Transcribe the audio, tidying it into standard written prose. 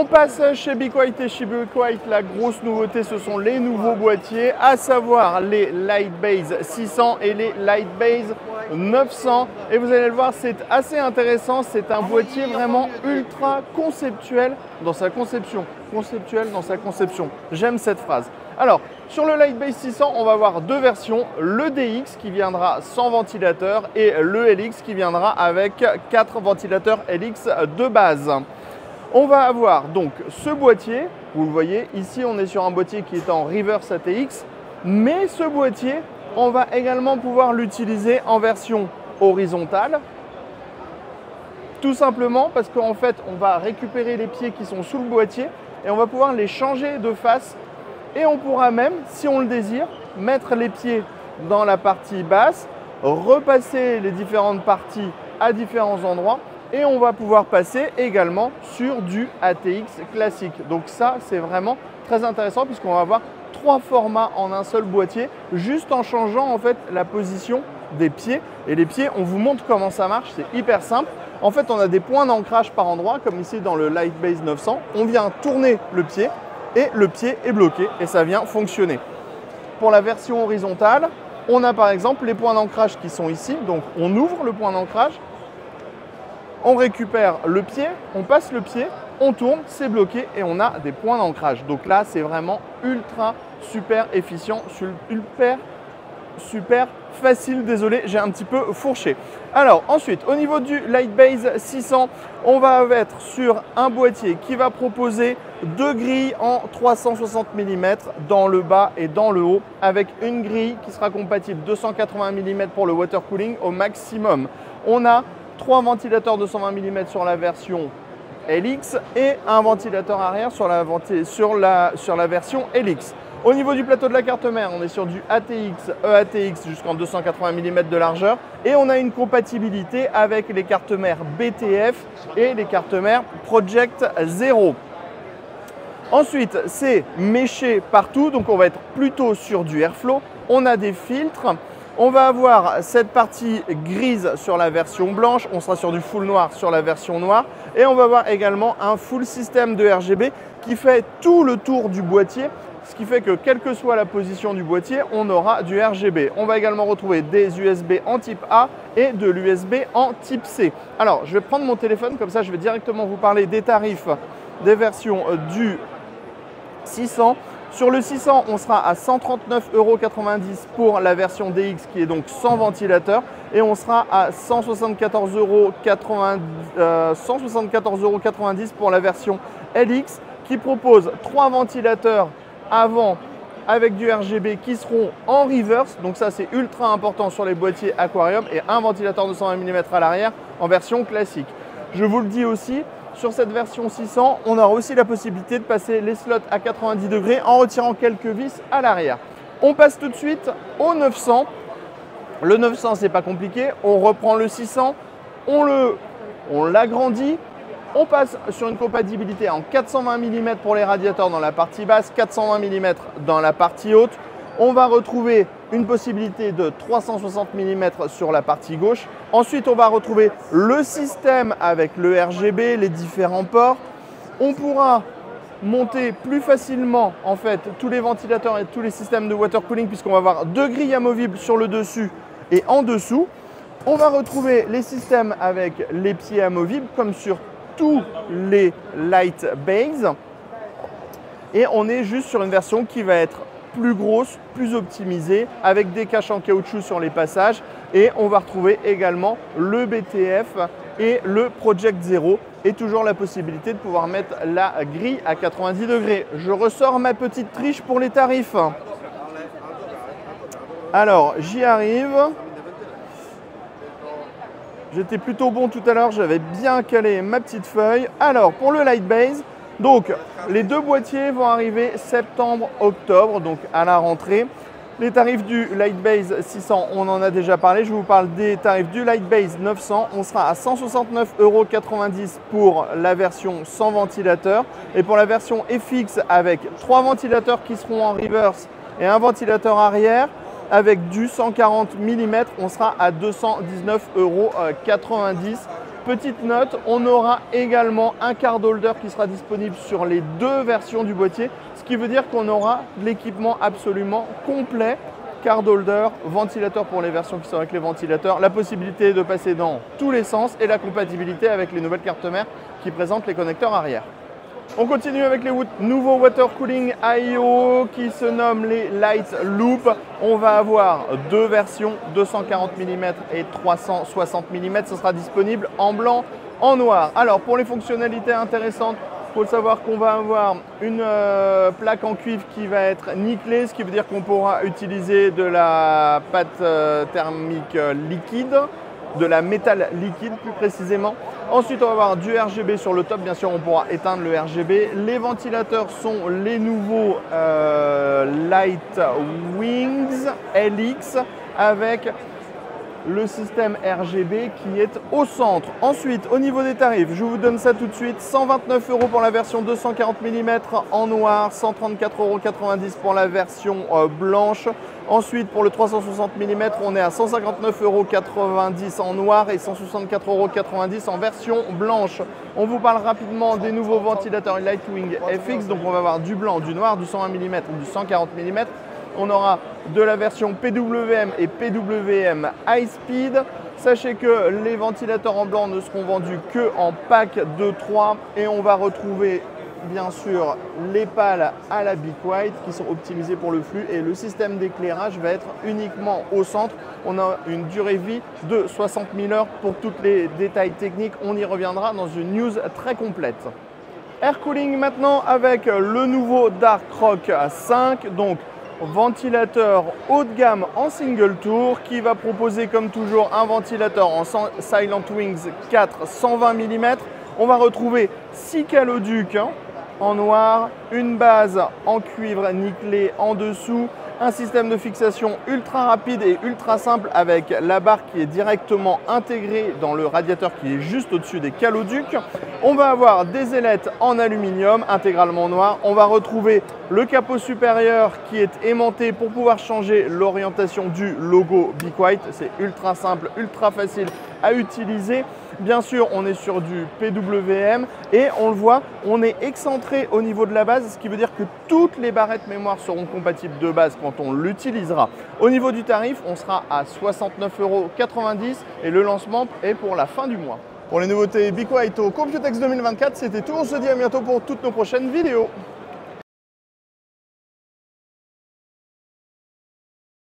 On passe chez Be Quiet et chez Be Quiet, la grosse nouveauté, ce sont les nouveaux boîtiers, à savoir les Lightbase 600 et les Lightbase 900. Et vous allez le voir, c'est assez intéressant, c'est un boîtier vraiment ultra conceptuel dans sa conception. Conceptuel dans sa conception. J'aime cette phrase. Alors, sur le Lightbase 600, on va avoir deux versions, le DX qui viendra sans ventilateur et le LX qui viendra avec 4 ventilateurs LX de base. On va avoir donc ce boîtier, vous le voyez, ici on est sur un boîtier qui est en reverse ATX, mais ce boîtier, on va également pouvoir l'utiliser en version horizontale, tout simplement parce qu'en fait on va récupérer les pieds qui sont sous le boîtier et on va pouvoir les changer de face et on pourra même, si on le désire, mettre les pieds dans la partie basse, repasser les différentes parties à différents endroits. Et on va pouvoir passer également sur du ATX classique. Donc ça, c'est vraiment très intéressant puisqu'on va avoir 3 formats en un seul boîtier, juste en changeant en fait la position des pieds. Et les pieds, on vous montre comment ça marche, c'est hyper simple. En fait, on a des points d'ancrage par endroit, comme ici dans le Lightbase 900. On vient tourner le pied et le pied est bloqué et ça vient fonctionner. Pour la version horizontale, on a par exemple les points d'ancrage qui sont ici. Donc on ouvre le point d'ancrage. On récupère le pied, on passe le pied, on tourne, c'est bloqué et on a des points d'ancrage. Donc là, c'est vraiment ultra, super efficient, super facile. Désolé, j'ai un petit peu fourché. Alors ensuite, au niveau du Lightbase 600, on va être sur un boîtier qui va proposer 2 grilles en 360 mm dans le bas et dans le haut, avec une grille qui sera compatible 280 mm pour le water cooling au maximum. On a 3 ventilateurs de 120 mm sur la version LX et un ventilateur arrière sur la version LX. Au niveau du plateau de la carte mère, on est sur du ATX, EATX jusqu'en 280 mm de largeur et on a une compatibilité avec les cartes mères BTF et les cartes mères Project Zero. Ensuite, c'est méché partout, donc on va être plutôt sur du airflow. On a des filtres. On va avoir cette partie grise sur la version blanche, on sera sur du full noir sur la version noire et on va avoir également un full système de RGB qui fait tout le tour du boîtier, ce qui fait que quelle que soit la position du boîtier, on aura du RGB. On va également retrouver des USB en type A et de l'USB en type C. Alors, je vais prendre mon téléphone, comme ça je vais directement vous parler des tarifs des versions du 600. Sur le 600, on sera à 139,90 € pour la version DX qui est donc sans ventilateur et on sera à 174,90 € pour la version LX qui propose 3 ventilateurs avant avec du RGB qui seront en reverse. Donc ça, c'est ultra important sur les boîtiers aquarium et un ventilateur de 120 mm à l'arrière en version classique. Je vous le dis aussi, sur cette version 600, on aura aussi la possibilité de passer les slots à 90 degrés en retirant quelques vis à l'arrière. On passe tout de suite au 900. Le 900, c'est pas compliqué. On reprend le 600, on l'agrandit. On passe sur une compatibilité en 420 mm pour les radiateurs dans la partie basse, 420 mm dans la partie haute. On va retrouver une possibilité de 360 mm sur la partie gauche. Ensuite, on va retrouver le système avec le RGB, les différents ports. On pourra monter plus facilement en fait tous les ventilateurs et tous les systèmes de water cooling puisqu'on va avoir 2 grilles amovibles sur le dessus et en dessous. On va retrouver les systèmes avec les pieds amovibles comme sur tous les Lightbase. Et on est juste sur une version qui va être plus grosse, plus optimisée, avec des caches en caoutchouc sur les passages. Et on va retrouver également le BTF et le Project Zero. Et toujours la possibilité de pouvoir mettre la grille à 90 degrés. Je ressors ma petite triche pour les tarifs. Alors, j'y arrive. J'étais plutôt bon tout à l'heure, j'avais bien calé ma petite feuille. Alors, pour le Lightbase, donc les deux boîtiers vont arriver septembre-octobre, donc à la rentrée. Les tarifs du Lightbase 600, on en a déjà parlé. Je vous parle des tarifs du Lightbase 900. On sera à 169,90 € pour la version sans ventilateur. Et pour la version FX avec 3 ventilateurs qui seront en reverse et un ventilateur arrière, avec du 140 mm, on sera à 219,90 € Petite note, on aura également un card holder qui sera disponible sur les deux versions du boîtier, ce qui veut dire qu'on aura l'équipement absolument complet. Card holder, ventilateur pour les versions qui sont avec les ventilateurs, la possibilité de passer dans tous les sens et la compatibilité avec les nouvelles cartes mères qui présentent les connecteurs arrière. On continue avec les nouveaux water cooling AIO qui se nomment les Light Loop. On va avoir deux versions, 240 mm et 360 mm. Ce sera disponible en blanc, en noir. Alors pour les fonctionnalités intéressantes, il faut savoir qu'on va avoir une plaque en cuivre qui va être nickelée, ce qui veut dire qu'on pourra utiliser de la pâte thermique liquide, de la métal liquide plus précisément. Ensuite, on va avoir du RGB sur le top. Bien sûr, on pourra éteindre le RGB. Les ventilateurs sont les nouveaux Light Wings LX avec le système RGB qui est au centre. Ensuite, au niveau des tarifs, je vous donne ça tout de suite. 129 € pour la version 240 mm en noir, 134,90 € pour la version blanche. Ensuite, pour le 360 mm, on est à 159,90 € en noir et 164,90 € en version blanche. On vous parle rapidement des nouveaux ventilateurs Lightwing FX. Donc, on va avoir du blanc, du noir, du 120 mm ou du 140 mm. On aura de la version PWM et PWM High Speed. Sachez que les ventilateurs en blanc ne seront vendus que en pack de 3 et on va retrouver bien sûr les pales à la Be Quiet qui sont optimisées pour le flux et le système d'éclairage va être uniquement au centre. On a une durée vie de 60 000 heures. Pour tous les détails techniques, on y reviendra dans une news très complète. Air cooling maintenant avec le nouveau Dark Rock 5. Donc ventilateur haut de gamme en single tour qui va proposer comme toujours un ventilateur en Silent Wings 4 120 mm. On va retrouver 6 caloducs en noir, une base en cuivre nickelé en dessous, un système de fixation ultra rapide et ultra simple avec la barre qui est directement intégrée dans le radiateur qui est juste au-dessus des caloducs. On va avoir des ailettes en aluminium intégralement noir. On va retrouver le capot supérieur qui est aimanté pour pouvoir changer l'orientation du logo Be Quiet. C'est ultra simple, ultra facile à utiliser. Bien sûr, on est sur du PWM et on le voit, on est excentré au niveau de la base, ce qui veut dire que toutes les barrettes mémoire seront compatibles de base quand on l'utilisera. Au niveau du tarif, on sera à 69,90 € et le lancement est pour la fin du mois. Pour les nouveautés Be Quiet au Computex 2024, c'était tout. On se dit à bientôt pour toutes nos prochaines vidéos.